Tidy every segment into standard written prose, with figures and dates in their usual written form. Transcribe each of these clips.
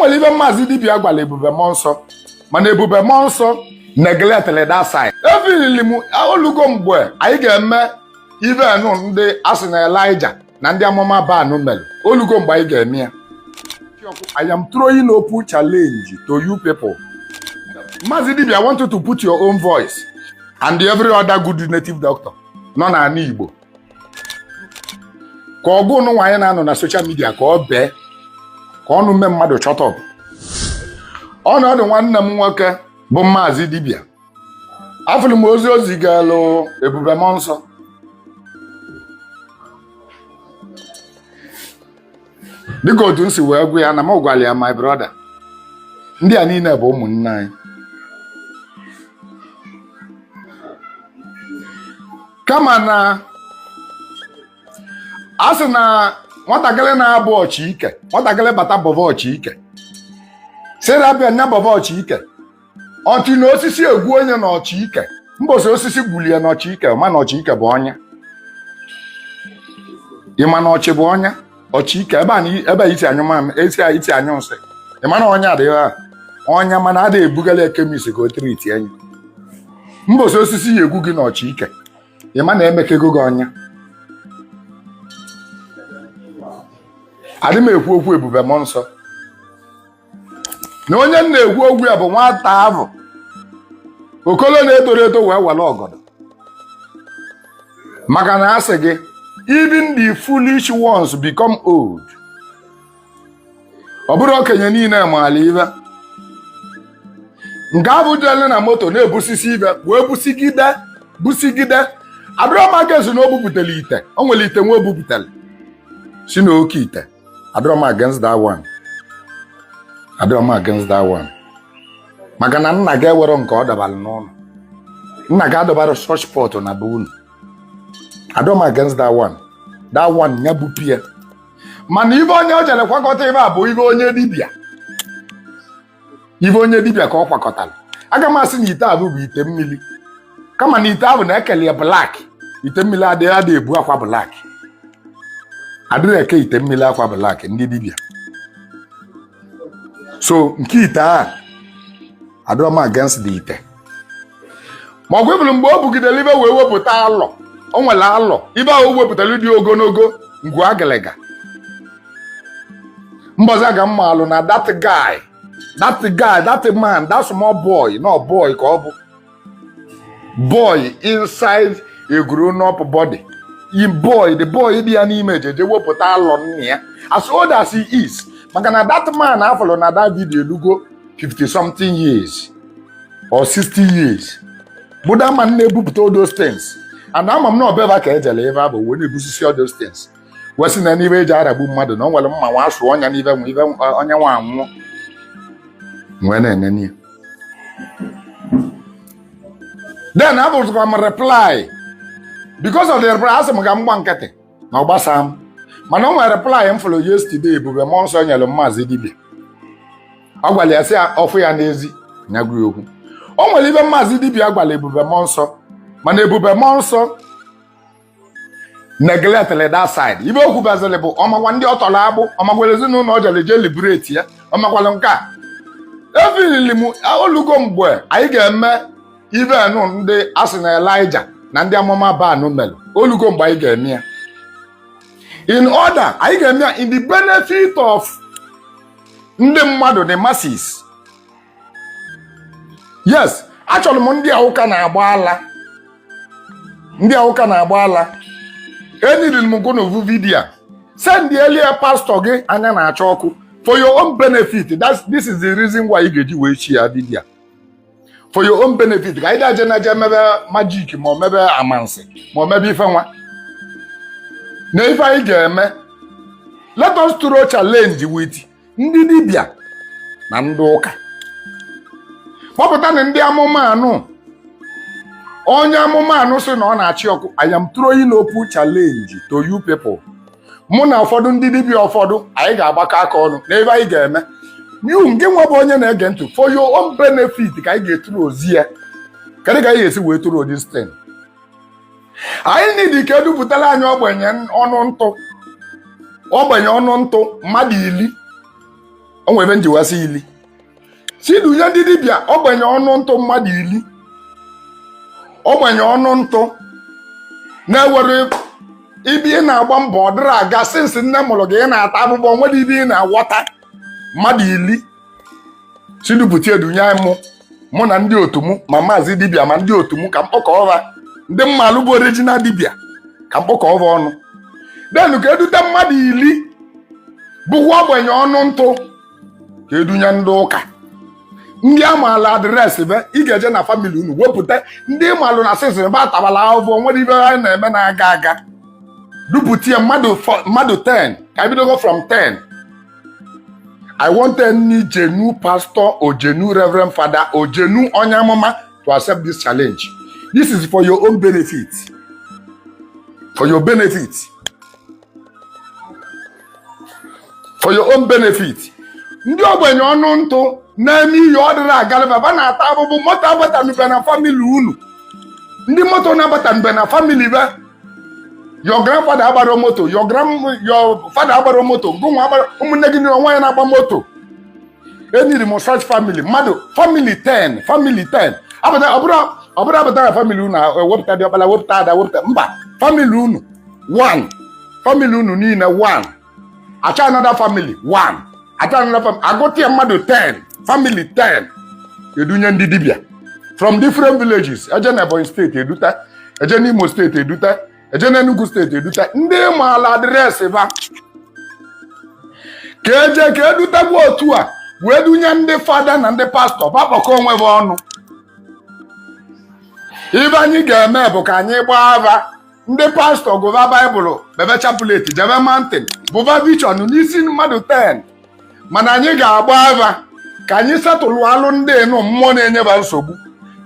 nwere ibe Maazị Dibia gwara Ebube Muonso, mana Ebube Muonso neglected that side. Every olugo mgbe anyị ga-eme ibe enu ndị asị na Elijah na ndị amụma Baal mere. Olugo mgbe anyị ga-eme ya. I am throwing open challenge to you people. Maazị Dibia, I want you to put your own voice and every other good native doctor nọ n'ala Igbo. Ka ọgụ ụnụ nwaanyị na-anọ na social media ka ọ bee ka ọnụ mme mmadụ shut up. Ọnọdụ nwanne m nwoke bụ Maazị Dibia. Afụrụ m ozi ozi galụ Ebube Muonso. Dịka otu m si wee gwa ya na m gwara ya my brother. Ndị a niile bụ ụmụnne anyị. Kama na asị na nwatakịrị na-abụ ọchị ike, nwatakịrị bata bọva ọchị ike. Serabịa nya bọva ọchị ike. Ọtị na osisi egwu onye na ọchị ike. Mbosi osisi gbulie na ọchị ike, ma na ọchị ike bụ ọnya. Ịma na ọchị bụ ọnya, ọchị ike ebe isi anyụ ma isi anyụ nsị. Ịma na ọnya adịghị ha. Ọnya mana ada ebugala kemis ka o triti enyi. Mbosi osisi ya egwu gị na ọchị ike. Ịma na emekego gị ọnya. Adị m ekwu okwu Ebube Muonso. Na onye na-ekwu okwu ya bụ nwata ahụ. Okolo na-etoro eto wee were ọgọdọ. Maka na asị gị, even the foolish ones become old. Ọ bụrụ okenye niile maala ibe. Nke abụ jele na moto na-ebusisi ibe wee busigide. Adọrọma against na o bupụtara ite. O nwere ite nwe o bupụtara. Si na oke ite. Adọrọma against that one. Adọrọma against that one. Maka na nna gị ewere nke ọ dabara n'ụlọ. Nna gị adọbara such pot na be unu. Adọrọma against that one. That one nya bupie. Mana ibe onye o jere kwakọta ibe a bụ ibe onye dibịa. Ibe onye dibịa ka ọ kwakọtara. Aga m asị na ite abụ bụ ite mmiri. Kama na ite ahụ na-ekele ya black. Ite mmiri adịghị ebu akwa black. Adịghị eke ite mmiri akwa black ndị dibịa. So nke ite a Adọrọma against the ite. Ma ọ gwebụrụ mgbe o bugidere ibe wee wepụta alọ. O nwere alọ. Ibe ahụ wepụtara dị ogologo ngwu agịlịga. Mbozi aga mma alụ na that man, that small boy, not boy ka ọ bụ. Boy inside a grown-up body. The boy dị ya n'ime ejeje wepụta alọ nne ya. As old as he is. Maka na that man afọlọ na that video elugo 50-something years or 60 years. Buddha man na-ebupụta all those things. And ama m na ọbeva ka ejele ebe abụ wee na-ebusisi all those things. Wesi na n'ibe eji aragbu mmadụ na o nwere mma nwa asụ ọnya n'ibe onye nwa anwụọ. Nwee na-enene ya. Then I was going to reply. Because of the reply, I said, I'm going to get now, Basam. Man, I reply him for yesterday, Ebube Muonso and Maazị Dibia. I will say, offer you an easy. Nagru. Oh, well, even Maazị Dibia, Ebube Muonso. Man, Ebube Muonso neglected that side. Even who was available, Oma one day auto labo, Oma Welezino, no, the liberate here, Oma Walonka. Every limu, I will go boy. I get me. Even ndị asị na Elijah na ndị amụma Baal mere. Olugo mgbe anyị ga-eme ya. In order, anyị ga-eme ya in the benefit of ndị mmadụ, the masses. Yes, achọrọ m ndị awụka na-agba ala. Ndị awụka na-agba ala. Eniriri m gụ n'ovu vidiyo. Send the earlier pastor gị anya na-acha ọkụ. For your own benefit. This is the reason why you ga-eji wee chi ya vidiyo. For your own benefit. Ka ida jenaje mebe magic ma mebe amansi ma mebe ife nwa. Na ife anyị ga-eme. Let us throw challenge with ndị dibịa na ndị ụka. Kpọpụta na ndị amụma anụ. Onye amụma anụ sị na ọ na-achị ọkụ. I am throwing open challenge to you people. Mụ na ụfọdụ ndị dibịa ụfọdụ anyị ga-agbakọ aka ọnụ na ebe anyị ga-eme. You nke nwa bụ onye na-ege ntị for your own benefit ka anyị ga-eturu ozi ya. Kedu ka anyị ga-esi wee tụrụ this thing? Anyị need ka edupụtara anyị ogbenye ọnụ ntụ. Ogbenye ọnụ ntụ mmadụ 10. onwe ebe njiwasi ili si dunye ndị dibịa ogbenye ọnụ ntụ mmadụ ili ogbenye ọnụ ntụ na-ewere ibi ị na-agba mbọ ọ dịrị aga sinsi nne mụrụ gị ị na-ata abụbọ nwere ibi ị na-awọta mmadụ ili sidupụta edunye mụ na ndị otu mụ ma maazị dibịa ma ndị otu mụ ka mkpọkọ ọha ndị mmalụ bụ original dibịa ka mkpọkọ ọha ọnụ denu ka edute mmadụ ili bụkwa ogbenye ọnụ ntụ ka edunye ndị ụka ndị amaala adreesị be ị ga-eje na famili unu wepụta ndị malụ na sịsịrị ba atabala ahụhụ nwere ibe ha na-eme na-aga aga dupụta mmadụ 10 ka ebidogo from 10. I want any genuine pastor or genuine reverend father or genuine onyamama to accept this challenge. This is for your own benefit. For your benefit. For your own benefit. Ndị ogbenye ọnụ ntụ na-eme ihe ọ dịrị agalaba ba na-ata abụbụ moto abatanube na famili unu. Ndị moto na-abatanube na famili be. Your grandfather agbara moto, your father agbara moto, gụnwa agbara ụmụnne gị nwa ya na-agba moto. Eniri m such family, mmadụ family 10. Ọ bụrụ abata na family unu wepụta dị ọkpala wepụta ada wepụta mba family unu 1. Family unu niile 1. Acha another family 1. Acha another family agụta mmadụ 10. Family 10. Edunye ndị dibịa from different villages. Eje na Ebonyi steeti eduta, eje n'Imo steeti eduta, eje na Enugu steeti eduta. Ndị maala adreesị ba ka eje ka edutegbu otu a wee dunye ndị fada na ndị pastọ bakpọkọ onwe bụ ọnụ. Ibe anyị ga-eme bụ ka anyị gbaa ava ndị pastọ gụba baịbụlụ bebe chapuleti jebe mountain bụba vichọn n'isi mmadụ 10. Mana anyị ga-agba ava ka anyị setụlụ alụ ndị enu mmụọ na-enyeba nsogbu.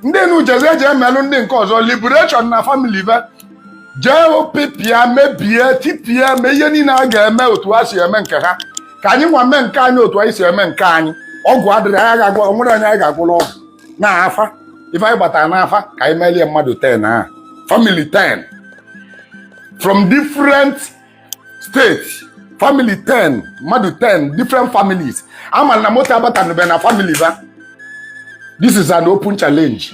Ndị enu jeze eje emelụ ndị nke ọzọ liberation na family be jee pipịa mebie tipịa mee ihe niile a ga-eme otu ha si eme nke ha ka anyị nwa mee nke anyị otu anyị si eme nke anyị. Ọgwụ adịrị anyị ga-agwọ onwere anyị anyị ga-agwụla ọgwụ na-afa ife anyị gbatara n'afa ka anyị melie mmadụ 10 ha family 10 from different states. Family 10 mmadụ 10 different families amala na moto abatanube na family ba. This is an open challenge.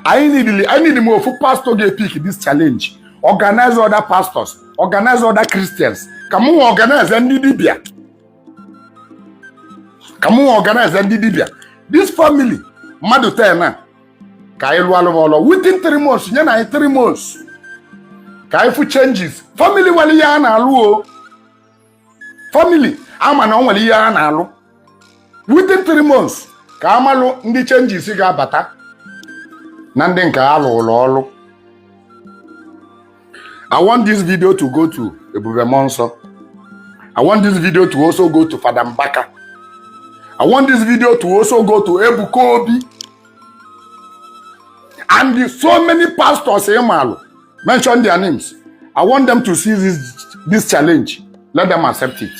I need more for pastor to pick this challenge. Organize other pastors, organize other Christians. Come on, organize ndị dibịa. Come on, organize ndị dibịa. This family, mmadụ 10 na ka anyị lụọ alụ within 3 months, nye na 3 months. Ka anyị fu changes. Family wali ya na-alụ o. Family ama na onwere ihe a na-alụ. Within 3 months ka amalụ ndị changes ga-abata na ndị nke alụ ụlọ ọlụ. I want this video to go to Ebube Muonso. I want this video to also go to Fada Mbaka. I want this video to also go to Ebuka Obi. And so many pastors mention their names. I want them to see this challenge. Let them accept it.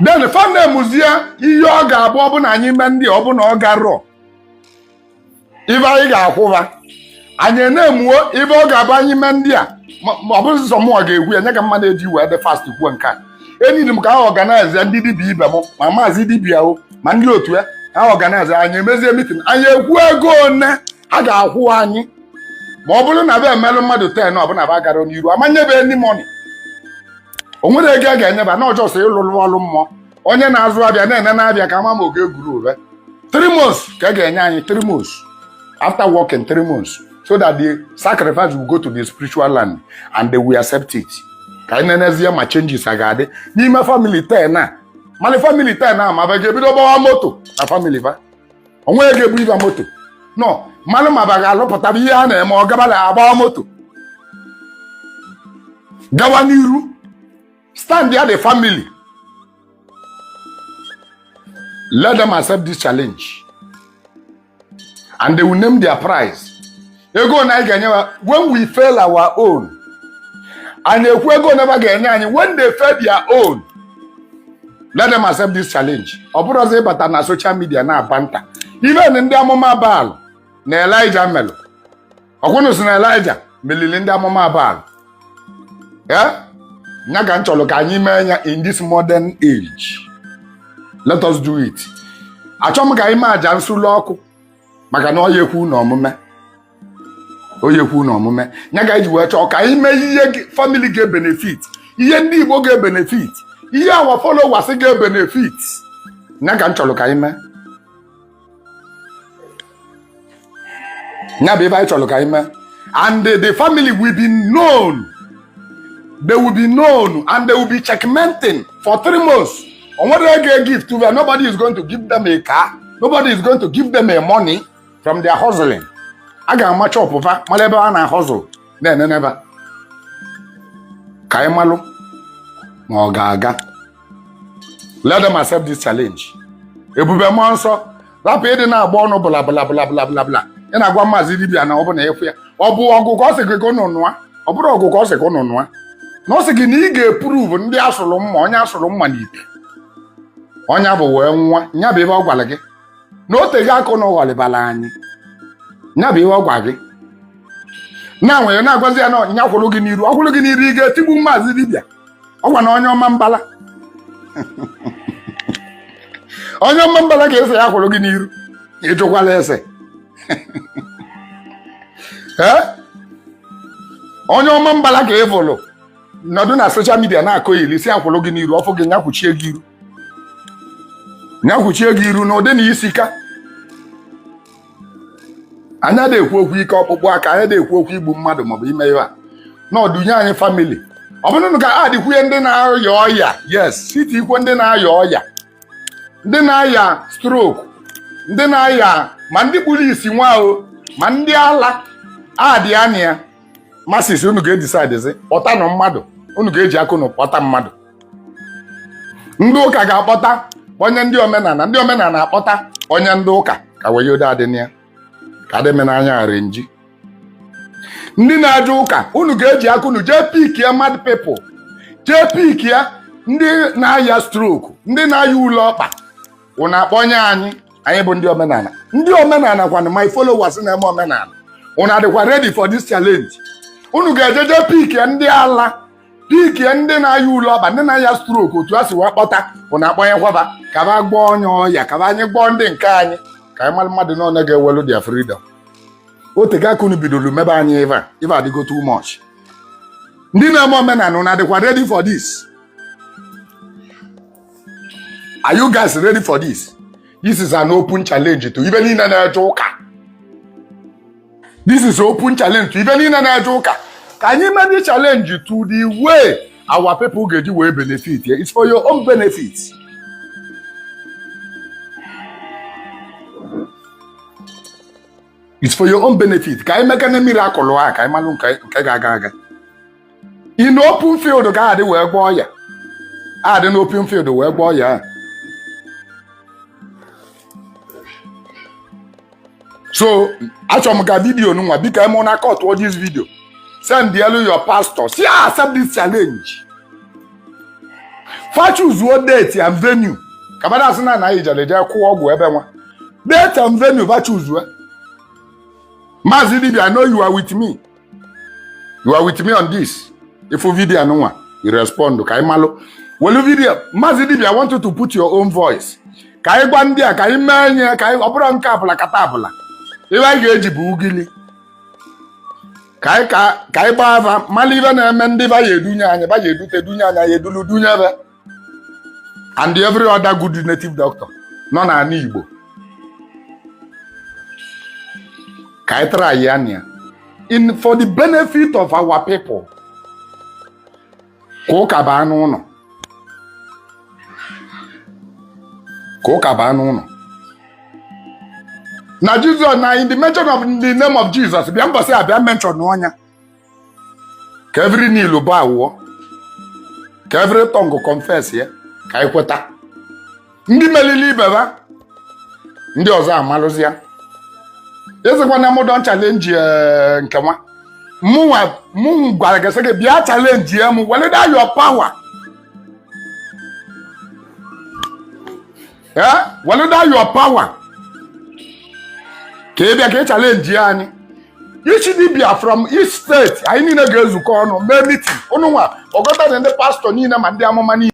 Then the family museum, ihe ọ ga-abụ ọ bụ na anyị mee ndị ọ bụ na ọ ga-arọ. Ibe anyị ga-akwụba. Anyị na-emuo ibe ọ ga-abụ anyị mee ndị a. Ọ bụrụ sọ mụ ọ ga-egwu ya nye ka mmadụ eji wee dị fast kwuo nke a. Eniri m ka ha organize ndị dibịa ibe m ma maazị dibịa o ma ndị otu ya ha organize anyị emezie meeting anyị ekwu ego one ha ga-akwụ anyị. Ma ọ bụrụ na be emelụ mmadụ 10 ọ bụ na ba gara n'iru amanyebe any money. O nwere ego a ga-enyeba na ọjọọ sị ịlụrụ ọrụ mmụọ onye na-azụ abịa na-ene na-abịa ka ama ma oge egwuru ube 3 months ka a ga-enye anyị 3 months after working 3 months so that the sacrifice will go to the spiritual land and they will accept it. Ka anyị nenezie ma changes a ga-adị n'ime family 10 a mana family 10 a ma ba ga-ebido gbawa moto na family ba onwe ego ebu iba moto no mmanụ ma ba ga-alụpụta ihe a na-eme ọ gabala agbawa moto gawa n'iru stand there the family. Let them accept this challenge. And they will name their price. Ego na iganyewa when we fail our own. And ego never get when they fail their own. Let them accept this challenge. Oburoze bata na social media na banta. Even ndị amụma Baal na Elijah melo. Okwunu si na Elijah melili ndị amụma Baal. Yeah? Nyaga ncholo ka anyị mee ya in this modern age. Let us do it. Achọm ka anyị mee aja nsulu ọkụ maka na oyekwu na omume. Oyekwu na omume. Nyaga iji wee chọọ ka anyị mee ihe family ga benefit. Ihe ndị Igbo ga benefit. Ihe our followers ga benefit. Nyaga ncholo ka anyị mee. Nyabe ebe anyị chọrọ ka anyị mee. And the family will be known. They will be known and they will be checkmating for 3 months. On what they get gift to them, nobody is going to give them a car. Nobody is going to give them a money from their hustling. I got much up over Maleba and I hustle. Never. Kaimalu Mogaga. Let them accept this challenge. Ebube Muonso, that paid in our born blah blah blah blah blah blah. And I go Mazidibia and open a fair. Obu Ogu go no noa. Obu Ogu go no noa. No sigini ga prove ndị asụrụ mma onye asụrụ mma n'ite onye bụ wee nwa nya bụ ebe ọ gwara gị na o tege akụ na ụghọlịbala anyị nya bụ ebe ọ gwa gị na nwere na-agwazi ya na nya kwụrụ gị n'iru ọ kwụrụ gị n'iru ị ga-etigbu maazị dibịa ọ gwa na onye ọma mbala onye ọma mbala ga-ese ya kwụrụ gị n'iru ịjụkwala ese onye ọma mbala ka ịvụlụ nọdụ na social media na-akọ ili si akwụrụ gị n'iru ọfụ gị nyakwuchie gị iru na ụdị na isi ka anya na-ekwu okwu ike ọkpụkpụ aka anya na-ekwu okwu igbu mmadụ maọbụ ime ihe a n'ọdụnye anyị family ọ bụrụ ka adịkwuye ndị na-arịa ọya yes site ikwe ndị na-arịa ọya ndị na-arịa stroke ndị na-arịa ma ndị kpuru isi nwa o ma ndị ala adị anya masis unu ga-edecide kpọta nọ mmadụ unu ga-eji aka unu kpọta mmadụ ndị ụka ga-akpọta onye ndị omenala akpọta onye ndị ụka ka wee yodo adịna ya ka adịmena anya arenji ndị na-aja ụka unu ga-eji aka unu jee pikie mad people jee pikie ndị na-aya stroke ndị na-aya ule ọkpa unu akpọnye anyị bụ ndị omenala kwanụ my followers na-eme omenala unu adịkwa ready for this challenge unu ga-ejeje pikie ndị ala pikie ndị na-aya ule ọkpa ndị na-aya stroke otu a si wee kpọta unu akpọnye kwaba ka ba gbọọ onye ọya ka anyị gbọọ ndị nke anyị ka anyị mara mmadụ na onye ga-ewelu their freedom otega aka unu bidoro mebe anyị ife adịgo too much ndị na-eme omenala unu adịkwa ready for this? Are you guys ready for this? This is an open challenge to even in an ụka. This is open challenge to even in an ụka. Can you make the challenge to the way our people get you will benefit? It's for your own benefit. It's for your own benefit. Can you make a miracle? Can you make in open field, God, they were boy. An open field, where boy. So, actually, my video no one because I'm on a cut to this video. Send your pastor. See, I accept this challenge. For choose what date and venue. Kabada sana na ija le ja ko ogu ebe won. Date and venue for choose we. Mazidi, I know you are with me. You are with me on this. If you video no one, you respond to Kaimalo. Well, video, Mazidi, I want you to put your own voice. Kai gwandia, kai menye, kai opera nkapula katabula. Iwa ga-eji bụ ugili ka ịgba ava mali ibe na-eme ndị ba ya edunye anyị ba ya edute dunye anya ya edulu dunye ebe and every other good native doctor nọ n'ala Igbo ka ị try ya anya in for the benefit of our people ka ụka baa n'ụlọ na Jesus na in the mention of the name of Jesus bịa mbọsị abịa mention n'ọnya ka every knee bụ awụọ ka every tongue confess ya ka ikweta ndị melili ibeba ndị ọzọ amalụzi ya ezekwa na mụ don challenge nke nwa mụ gwara gị sị gị bịa challenge ya mụ wele da your power wele da your power ka ị bịa ka ị challenge ya anyị each dibia from each state anyị niile ga-ezukọ ọnụ mee meeting unu nwa ọgọta na ndị pastọ niile ma ndị amụma niile